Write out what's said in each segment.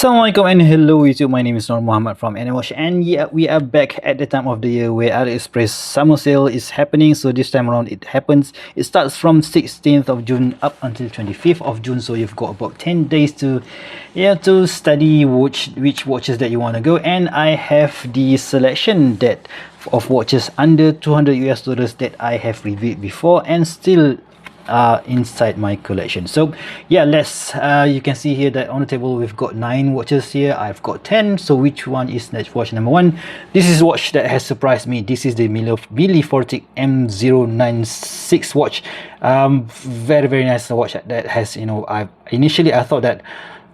Assalamualaikum and hello YouTube, my name is Nur Muhammad from Anywash, and yeah, we are back at the time of the year where AliExpress summer sale is happening. So this time around it starts from 16th of June up until 25th of June, so you've got about 10 days to study which watches that you want to go. And I have the selection of watches under $200 that I have reviewed before and still inside my collection. So yeah, you can see here that on the table we've got 9 watches here. I've got 10. So which one is watch number 1? This is a watch that has surprised me. This is the Milifortic M096 watch. Very nice watch that has, initially I thought that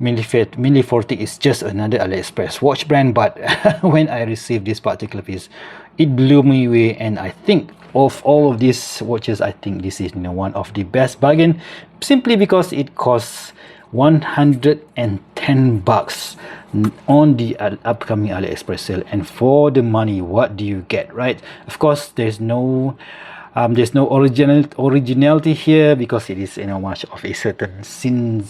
Milifortic is just another AliExpress watch brand, but when I received this particular piece, it blew me away. And I think of all of these watches, I think this is one of the best bargain, simply because it costs $110 on the upcoming AliExpress sale. And for the money, what do you get, right? Of course, there's no originality here, because it is much of a certain Zin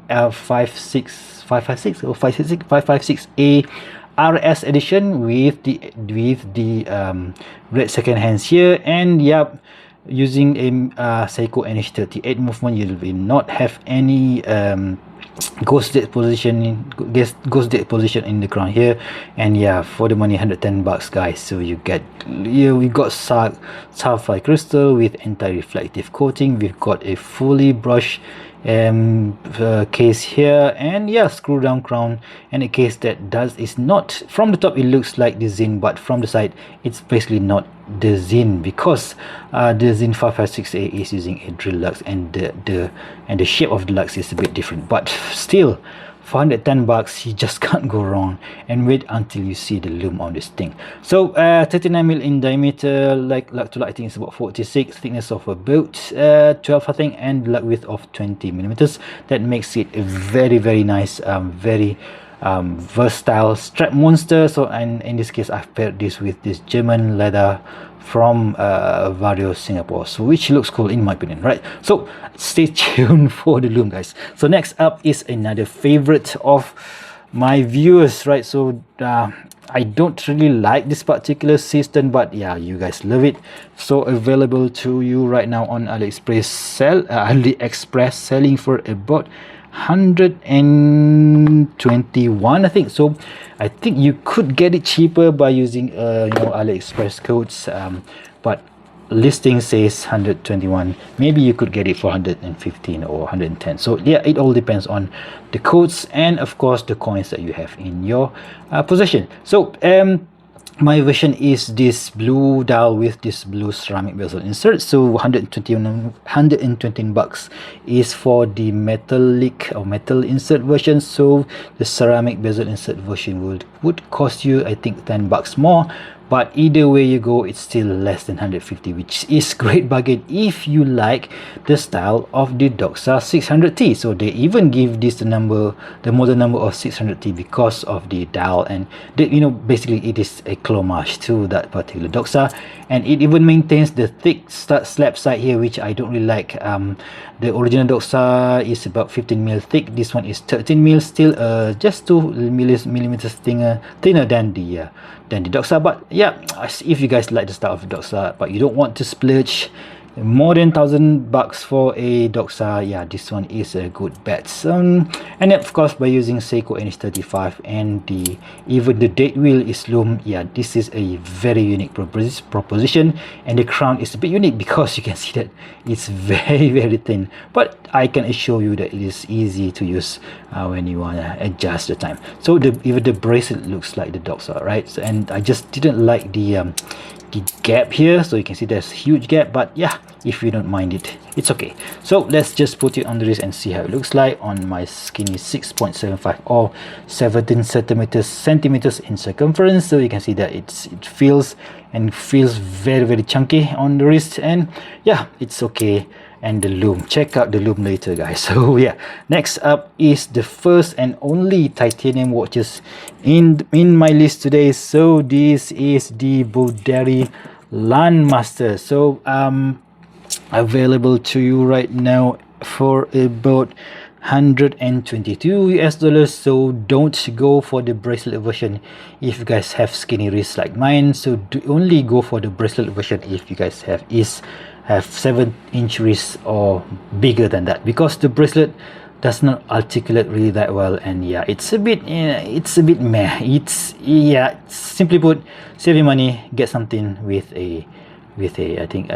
556 or 556A RS edition with the red second hands here. And yep, using a Seiko NH38 movement, you will not have any ghost dead position in the crown here. And yeah, for the money, $110 guys. So we got sapphire crystal with anti-reflective coating. We've got a fully brushed case here, and yeah, screw down crown, and a case that is not, from the top it looks like the Zin, but from the side it's basically not the Zin, because the Zin 556A is using a drill lux, and the shape of the lux is a bit different. But still, for $110 you just can't go wrong. And wait until you see the lume on this thing. So 39mm in diameter, lug to lug, I think it's about 46, thickness of about 12 I think, and lug width of 20mm. That makes it a very nice, very versatile strap monster. So, and in this case I've paired this with this German leather from Vario Singapore, so which looks cool in my opinion, right? So stay tuned for the lume, guys. So next up is another favorite of my viewers, right? So I don't really like this particular Seestern, but yeah, you guys love it. So available to you right now on AliExpress selling for about 121 I think. So I think you could get it cheaper by using AliExpress codes, but listing says 121. Maybe you could get it for 115 or 110. So yeah, it all depends on the codes and of course the coins that you have in your possession. So my version is this blue dial with this blue ceramic bezel insert. So $120 is for the metallic or metal insert version. So the ceramic bezel insert version would cost you, I think, $10 more. But either way you go, it's still less than 150, which is great bargain if you like the style of the Doxa 600T. So they even give this the model number of 600T because of the dial, and basically it is a homage to that particular Doxa. And it even maintains the thick slab side here, which I don't really like. The original Doxa is about 15mm thick. This one is 13mm, still just 2mm thinner than the Doxa. But yeah, if you guys like the style of the Doxa but you don't want to splurge more than $1,000 for a Doxa, yeah, this one is a good bet. And of course, by using Seiko NH35 and even the date wheel is lume, yeah, this is a very unique proposition. And the crown is a bit unique because you can see that it's very thin, but I can assure you that it is easy to use when you want to adjust the time. So even the bracelet looks like the Doxa, right? So, and I just didn't like the gap here, so you can see there's a huge gap, but yeah, if you don't mind it, it's okay. So let's just put it on the wrist and see how it looks like on my skinny 6.75 or 17 centimeters in circumference. So you can see that it feels very chunky on the wrist, and yeah, it's okay. And the lume, check out the lume later, guys. So yeah, next up is the first and only titanium watches in my list today. So this is the Boderry Landmaster. So available to you right now for about $122 US. So don't go for the bracelet version if you guys have skinny wrists like mine. So only go for the bracelet version if you guys have 7-inch wrists or bigger than that, because the bracelet does not articulate really that well, and yeah, it's a bit meh. Simply put, save your money, get something with a I think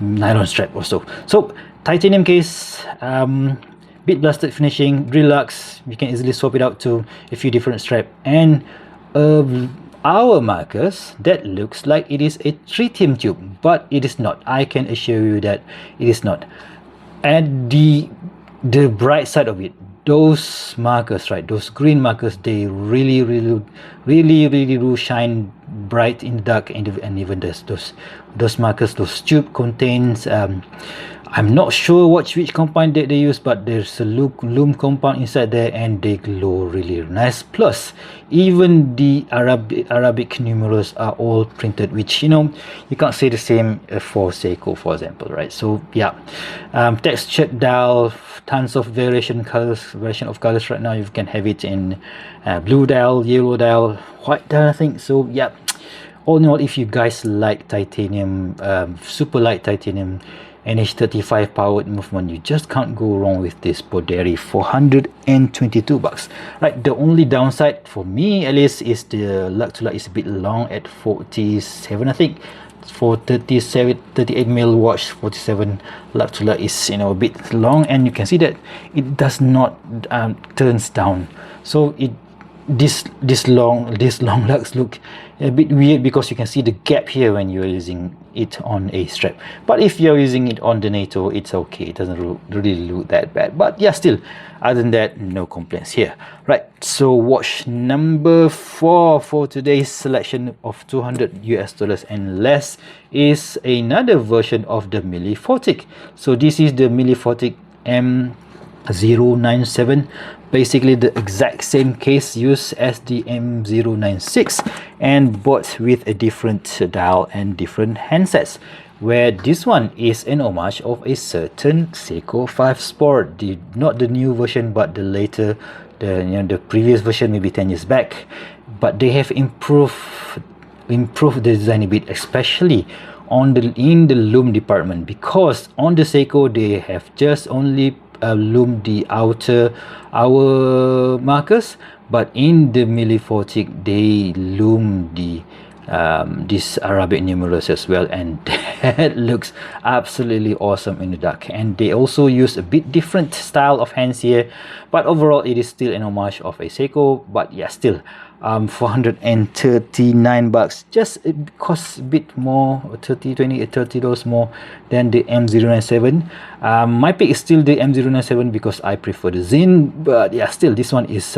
nylon strap or so. So titanium case, bit blasted finishing, Relax, you can easily swap it out to a few different strap, and our markers that looks like it is a tritium tube, but it is not. I can assure you that it is not. And the bright side of it, those markers, right, those green markers, they really do shine bright in the dark, and even those markers, those tube contains I'm not sure which compound that they use, but there's a loom compound inside there, and they glow really nice. Plus, even the Arabic numerals are all printed, which, you know, you can't say the same for Seiko, for example, right? So yeah, textured dial, tons of variation of colors right now. You can have it in blue dial, yellow dial, white dial, I think. So yeah, all in all, if you guys like titanium, super light titanium NH35 powered movement, you just can't go wrong with this Boderry. $422. Right, the only downside for me at least is the lug to lug is a bit long at 47, I think. For 38mm watch, 47 lug to lug is, you know, a bit long, and you can see that it does not turns down. So this long lugs look a bit weird, because you can see the gap here when you're using it on a strap. But if you're using it on the NATO, it's okay, it doesn't really look that bad. But yeah, still, other than that, no complaints here. Right, so watch number 4 for today's selection of $200 US and less is another version of the Milifortic. So this is the Milifortic M097, basically the exact same case used as the M096, and bought with a different dial and different handsets, where this one is an homage of a certain Seiko 5 Sport, not the new version, but the later, the previous version, maybe 10 years back. But they have improved the design a bit, especially in the loom department, because on the Seiko they have just only loom the outer markers, but in the Milifortic they loom the this Arabic numerals as well, and that looks absolutely awesome in the dark. And they also use a bit different style of hands here, but overall it is still an homage of a Seiko. But yeah, still $439, just it costs a bit more, $30 more than the M097. My pick is still the M097 because I prefer the Zin, but yeah, still this one is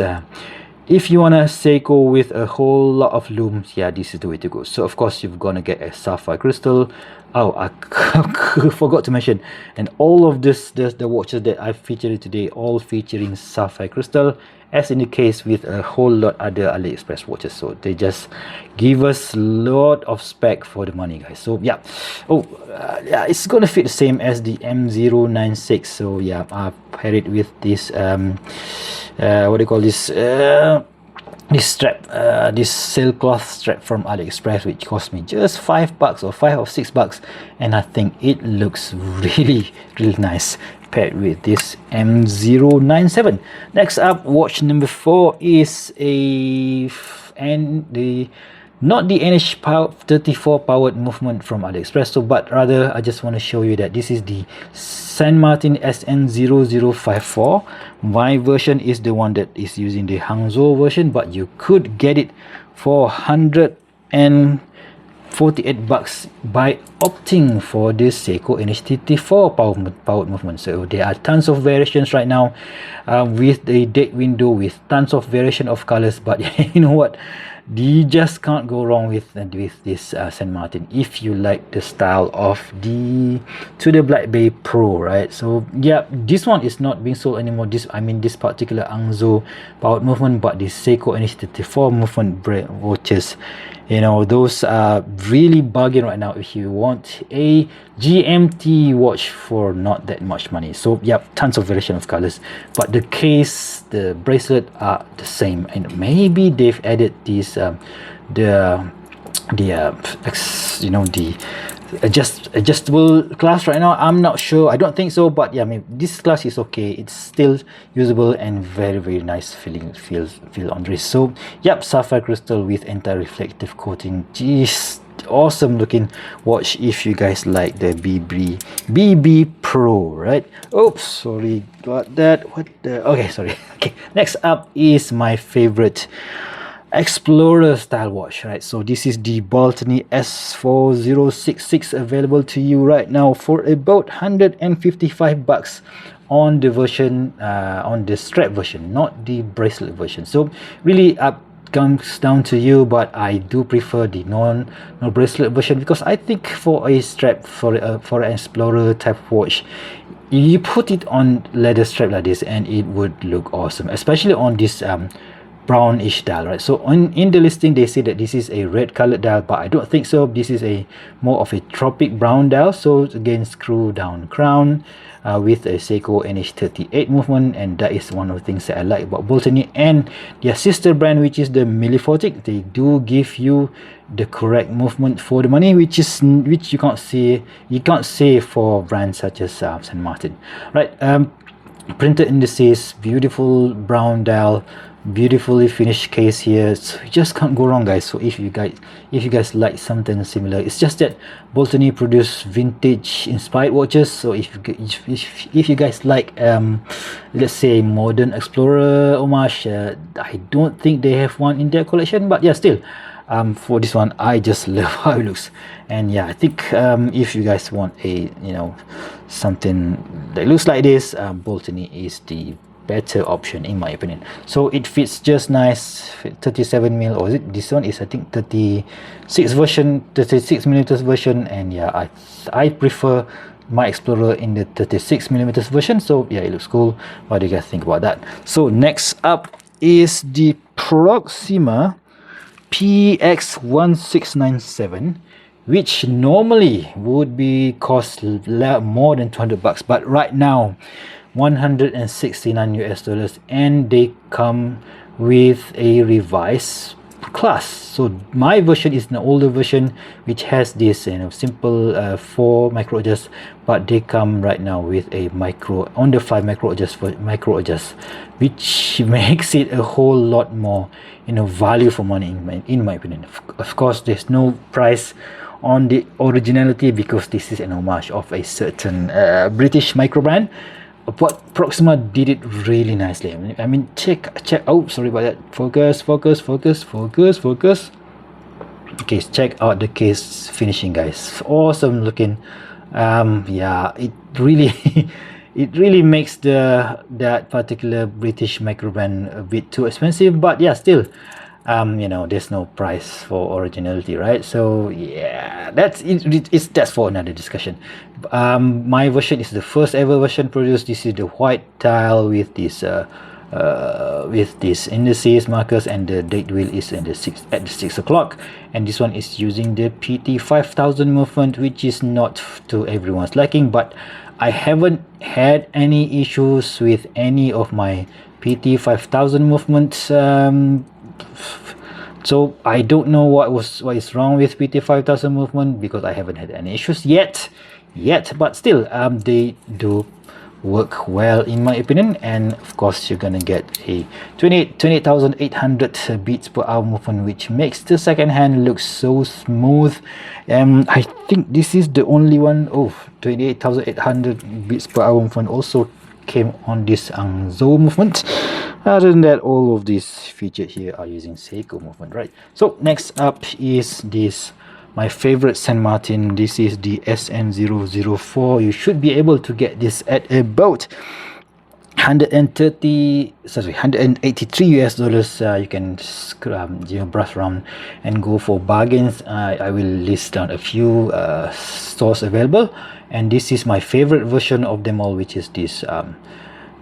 if you want a Seiko with a whole lot of looms, yeah, this is the way to go. So of course you're gonna get a sapphire crystal. Oh, I forgot to mention, and all of the watches that I featured today, all featuring sapphire crystal, as in the case with a whole lot other AliExpress watches. So they just give us a lot of spec for the money, guys. So yeah, yeah, it's gonna fit the same as the M096. So yeah, I've paired it with this what do you call this, this strap, this sailcloth strap from AliExpress, which cost me just $5 or $5 or $6, and I think it looks really nice paired with this M097. Next up, watch number 4 is not the NH34 powered movement from AliExpress, so but rather I just want to show you that this is the Martin SN0054. My version is the one that is using the Hangzhou version, but you could get it for $148 by opting for this Seiko NH34 powered movement. So there are tons of variations right now with the date window, with tons of variation of colors. But you know what, you just can't go wrong with this St. Martin if you like the style of the Black Bay Pro, right? So yeah, this one is not being sold anymore. This particular Angzo powered movement, but the Seiko NH34 movement watches, you know, those are really bargain right now if you want a GMT watch for not that much money. So yep, tons of variation of colors, but the case, the bracelet are the same, and maybe they've added these you know, the adjustable glass right now. I'm not sure, I don't think so, but yeah, maybe this glass is okay. It's still usable and very nice feel on wrist. So yep, sapphire crystal with anti-reflective coating. Jeez, awesome looking watch if you guys like the BB Pro, right? Oops, sorry about that. What the, okay, sorry. Okay, next up is my favorite Explorer style watch, right? So this is the Baltany S4066, available to you right now for about $155 on the version, on the strap version, not the bracelet version. So really comes down to you, but I do prefer the no bracelet version, because I think for a strap, for an Explorer type watch, you put it on leather strap like this and it would look awesome, especially on this brownish dial, right? So in the listing they say that this is a red colored dial, but I don't think so. This is a more of a tropic brown dial. So again, screw down crown with a Seiko NH38 movement, and that is one of the things that I like about Baltany and their sister brand, which is the Milifortic. They do give you the correct movement for the money, which you can't say for brands such as St. Martin, right? Printed indices, beautiful brown dial, beautifully finished case here, so you just can't go wrong, guys. So if you guys like something similar, it's just that Baltany produce vintage inspired watches. So if you guys like let's say modern Explorer homage, I don't think they have one in their collection, but yeah, still for this one I just love how it looks. And yeah, I think if you guys want a, you know, something that looks like this, Baltany is the better option in my opinion. So it fits just nice, 37 mil, or is it, this one is I think 36 millimeters version, and yeah, I prefer my Explorer in the 36 millimeters version. So yeah, it looks cool. What do you guys think about that? So next up is the Proxima PX1697, which normally would be cost more than $200, but right now $169 US, and they come with a revised class. So my version is an older version which has this, you know, simple 4 micro adjust, but they come right now with a micro on the 5 micro adjust, which makes it a whole lot more, you know, value for money in my opinion. Of course, there's no price on the originality because this is an homage of a certain British micro brand. But Proxima did it really nicely. I mean, check. Oh, sorry about that. Focus. Okay, check out the case finishing, guys. Awesome looking. Yeah, it really it really makes that particular British micro brand a bit too expensive, but yeah, still, you know, there's no price for originality, right? So yeah, that's for another discussion. My version is the first ever version produced. This is the white tile with this indices, markers, and the date wheel is at the 6 o'clock. And this one is using the PT5000 movement, which is not to everyone's liking, but I haven't had any issues with any of my PT5000 movements. So I don't know what is wrong with PT5000 movement, because I haven't had any issues yet, but still they do work well in my opinion. And of course, you're gonna get a 28,800 beats per hour movement, which makes the second hand look so smooth. I think this is the only one. 28,800 beats per hour movement also came on this Angzo movement. Other than that, all of these featured here are using Seiko movement, right? So next up is this, my favorite St. Martin. This is the SN0054. You should be able to get this at about 183 US dollars. You can browse around and go for bargains. I will list down a few stores available, and this is my favorite version of them all, which is this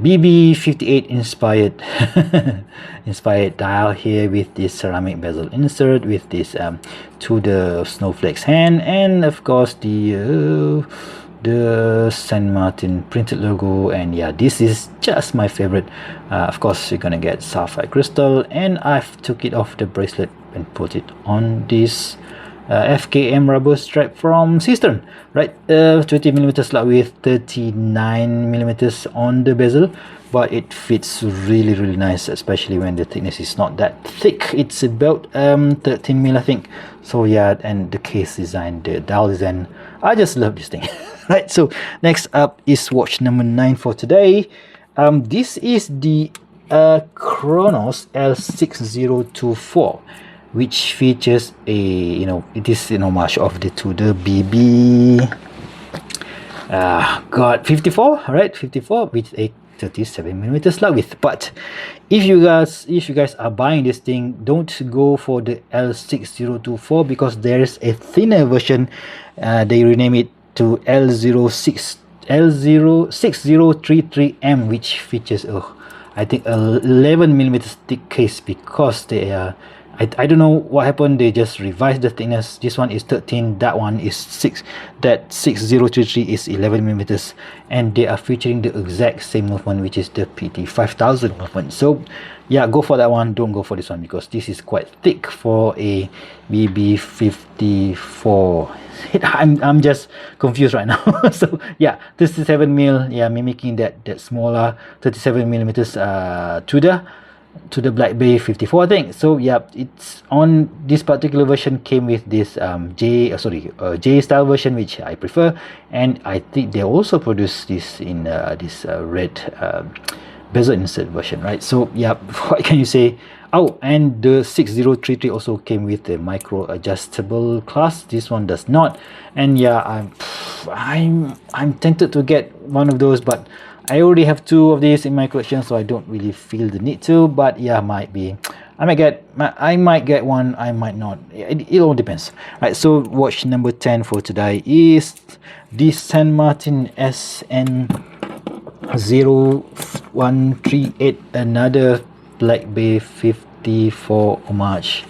BB58 inspired inspired dial here with this ceramic bezel insert, with this Tudor snowflakes hand, and of course the Saint Martin printed logo. And yeah, this is just my favorite. Of course, you're gonna get sapphire crystal, and I've took it off the bracelet and put it on this FKM rubber strap from Seestern, right? 20mm slot with 39mm on the bezel, but it fits really nice, especially when the thickness is not that thick. It's about 13mm, I think. So yeah, and the case design, the dial design, I just love this thing. Right, so next up is watch number 9 for today. This is the Kronos L6024, which features a, it is an homage of the Tudor BB 54, right? 54 with a 37mm slot width. But if you guys are buying this thing, don't go for the L6024, because there is a thinner version. They rename it to L06033M, which features I think 11mm thick case, because they are, I don't know what happened, they just revised the thickness. This one is 13, that one is 6, that 6033 is 11mm, and they are featuring the exact same movement, which is the PT5000 movement. So yeah, go for that one, don't go for this one, because this is quite thick for a BB54. I'm just confused right now. So yeah, 37mm, yeah, mimicking that smaller 37mm to the Black Bay 54, I think. So yeah, it's on this particular version came with this J style version, which I prefer, and I think they also produce this in this red bezel insert version, right? So yeah, what can you say? Oh, and the 6033 also came with the micro adjustable clasp. This one does not. And yeah, I'm tempted to get one of those, but I already have 2 of these in my collection, so I don't really feel the need to. But yeah, I might get one, I might not. It all depends. Right, so watch number 10 for today is the Saint Martin SN0138, another Black Bay 54 homage.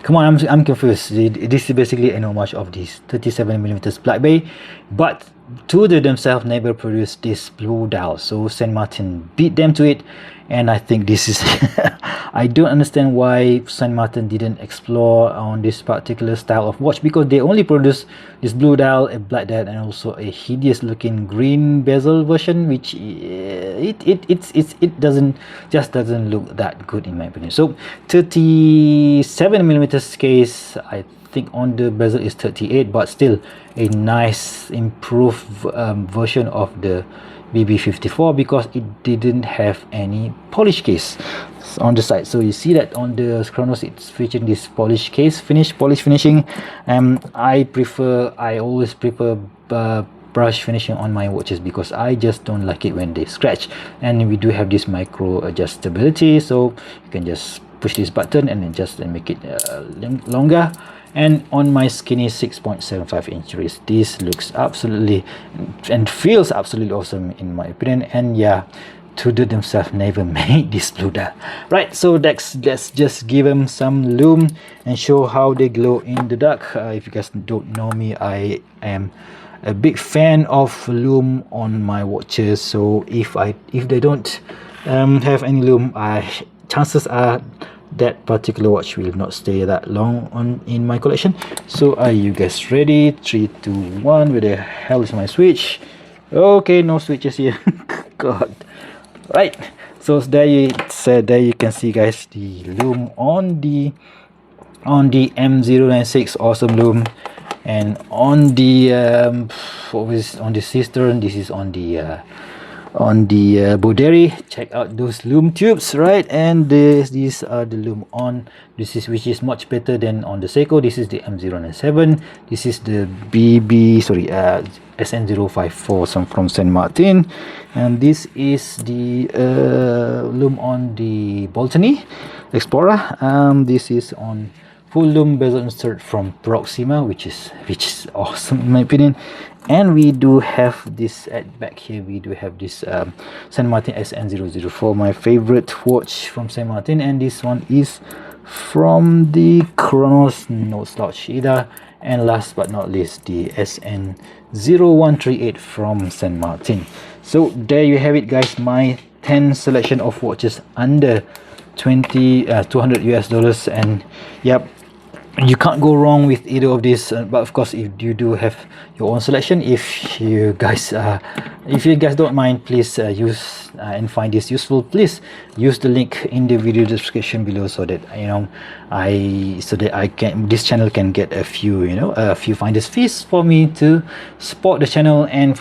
Come on, I'm confused. This is basically an homage of this 37mm Black Bay, but Tudor themselves never produced this blue dial, so Saint Martin beat them to it. And I think this is I don't understand why Saint Martin didn't explore on this particular style of watch, because they only produce this blue dial, a black dial, and also a hideous looking green bezel version, which it doesn't look that good in my opinion. So 37mm case, I think on the bezel is 38, but still a nice improved version of the BB54, because it didn't have any polish case on the side. So you see that on the Kronos it's featuring this polish case, polish finishing. I always prefer brush finishing on my watches, because I just don't like it when they scratch. And we do have this micro adjustability, so you can just push this button and adjust and make it longer. And on my skinny 6.75 inch wrist, this looks absolutely and feels absolutely awesome in my opinion. And yeah, Tudor themselves never made this blue dial, right? So let's just give them some lume and show how they glow in the dark. If you guys don't know me, I am a big fan of lume on my watches. So if they don't have any lume, chances are that particular watch will not stay that long in my collection. So are you guys ready? 3, 2, 1. Where the hell is my switch? Okay, no switches here. God. Right, so there you can see, guys, the lume on the M096, awesome lume. And on the on the Seestern, this is on the on the Boderry. Check out those loom tubes, right? And these are the loom on. This is which is much better than on the Seiko. This is the M097. This is the SN0054 from Saint Martin, and this is the loom on the Baltany Explorer. This is on full loom bezel insert from Proxima, which is awesome in my opinion. And we do have this at back here. We do have this Saint Martin SN004, my favorite watch from Saint Martin, and this one is from the Chronos, no slouch either. And last but not least, the SN0138 from Saint Martin. So there you have it, guys, my 10 selection of watches under $200 US. And yep, you can't go wrong with either of these, but of course, if you do have your own selection, if you guys don't mind, please use and find this useful, please use the link in the video description below, so that this channel can get a few finders fees for me to support the channel, and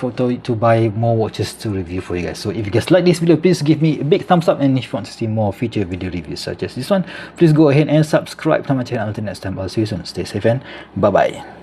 to buy more watches to review for you guys. So if you guys like this video, please give me a big thumbs up, and if you want to see more future video reviews such as this one, please go ahead and subscribe to my channel. Until next time, I'll see you soon. Stay safe and bye bye.